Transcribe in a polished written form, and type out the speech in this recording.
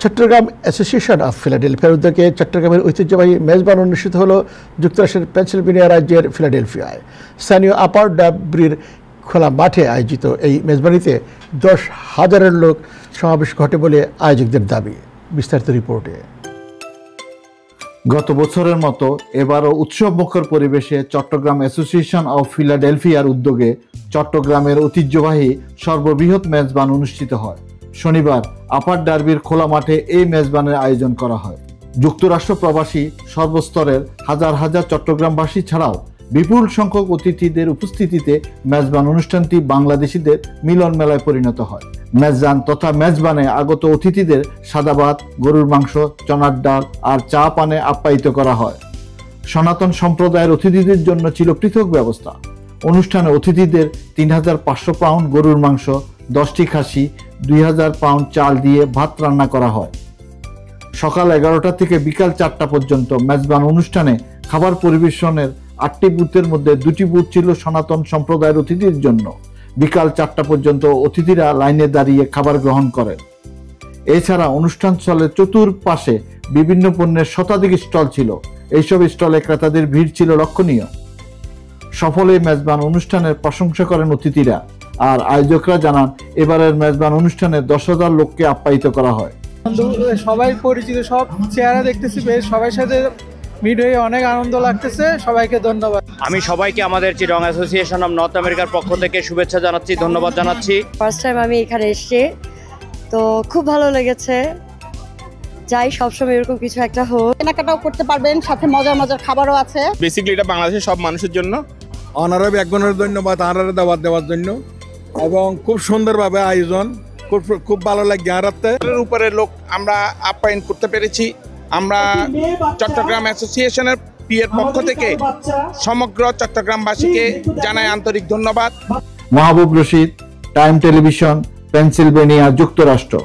Chittagong association of ফিলাডেলফিয়ার উদ্যোগে চট্টগ্রামের ঐতিহ্যবাহী মেজবান অনুষ্ঠিত হলো যুক্তরাষ্ট্রের পেনসিলভেনিয়া রাজ্যের ফিলাডেলফিয়ায়। স্থানীয় আপার ডাবরির খোলা মাঠে আয়োজিত এই মেজবানিতে 10,000 লোক সমাবেশ ঘটে বলে আয়োজকদের দাবি। বিস্তারিত রিপোর্টে। গত বছরের মতো এবারও উৎসবমুখর পরিবেশে চট্টগ্রাম অ্যাসোসিয়েশন অফ ফিলাডেলফিয়ার উদ্যোগে চট্টগ্রামের ঐতিহ্যবাহী সর্ববৃহৎ মেজবান অনুষ্ঠিত হয়। শনিবার আপার ডার্বির খোলা মাঠে এই মেজবানের আয়োজন করা হয়। যুক্তরাষ্ট্র প্রবাসী সর্বস্তরের হাজার হাজার চট্টগ্রামবাসী ছাড়াও বিপুল সংখ্যক অতিথিদের উপস্থিতিতে মেজবান অনুষ্ঠানটি বাংলাদেশিদের মিলন মেলায় পরিণত হয়। মেজবান তথা মেজবানে আগত অতিথিদের সাদা ভাত, গরুর মাংস, চনার ডাল আর চা পানে আপ্যায়িত করা হয়। সনাতন সম্প্রদায়ের অতিথিদের জন্য ছিল পৃথক ব্যবস্থা। অনুষ্ঠানে অতিথিদের 3,500 পাউন্ড গরুর মাংস, 10টি খাসি, 2,000 পাউন্ড চাল দিয়ে ভাত রান্না করা হয়। সকাল 11টা থেকে বিকাল 4টা পর্যন্ত মেজবান অনুষ্ঠানে খাবার পরিবেশনের 8টি বুথের মধ্যে 2টি বুথ ছিল সনাতন সম্প্রদায়ের অতিথির জন্য। বিকাল 4টা পর্যন্ত অতিথিরা লাইনে দাঁড়িয়ে খাবার গ্রহণ করেন। এছাড়া অনুষ্ঠানস্থলের চতুর্পাশে বিভিন্ন পণ্যের শতাধিক স্টল ছিল। এইসব স্টলে ক্রেতাদের ভিড় ছিল লক্ষণীয়। সফল এই মেজবান অনুষ্ঠানের প্রশংসা করেন অতিথিরা। আর আয়োজকরা জানান, এবারের মেজবান অনুষ্ঠানে 10,000 লোককে আপ্যায়িত করা হয়। সবাই পরিচিত, সব চেহারা দেখতেছি, বেশ সবার সাথে মিট হয়ে অনেক আনন্দ লাগতেছে। সবাইকে ধন্যবাদ। আমি সবাইকে আমাদের চিটং অ্যাসোসিয়েশন অফ নর্থ আমেরিকার পক্ষ থেকে শুভেচ্ছা জানাচ্ছি, ধন্যবাদ জানাচ্ছি। ফার্স্ট টাইম আমি এখানে এসেছি, তো খুব ভালো লেগেছে। যাই সবসময় এরকম কিছু একটা হোক, কেনাকাটাও করতে পারবেন, সাথে মজার মজার খাবারও আছে। বেসিক্যালি এটা বাংলাদেশের সব মানুষের জন্য। অনারেবল একজনের ধন্যবাদ আনারে দাওয়াত দেওয়ার জন্য, এবং খুব সুন্দরভাবে আয়োজন, খুব ভালো লাগে। এর উপরে লোক আমরা আপ্যায়ন করতে পেরেছি। আমরা চট্টগ্রাম অ্যাসোসিয়েশনের পিএর পক্ষ থেকে সমগ্র চট্টগ্রামবাসীকে জানাই আন্তরিক ধন্যবাদ। মাহবুব রশিদ, টাইম টেলিভিশন, পেনসিলভেনিয়া, যুক্তরাষ্ট্র।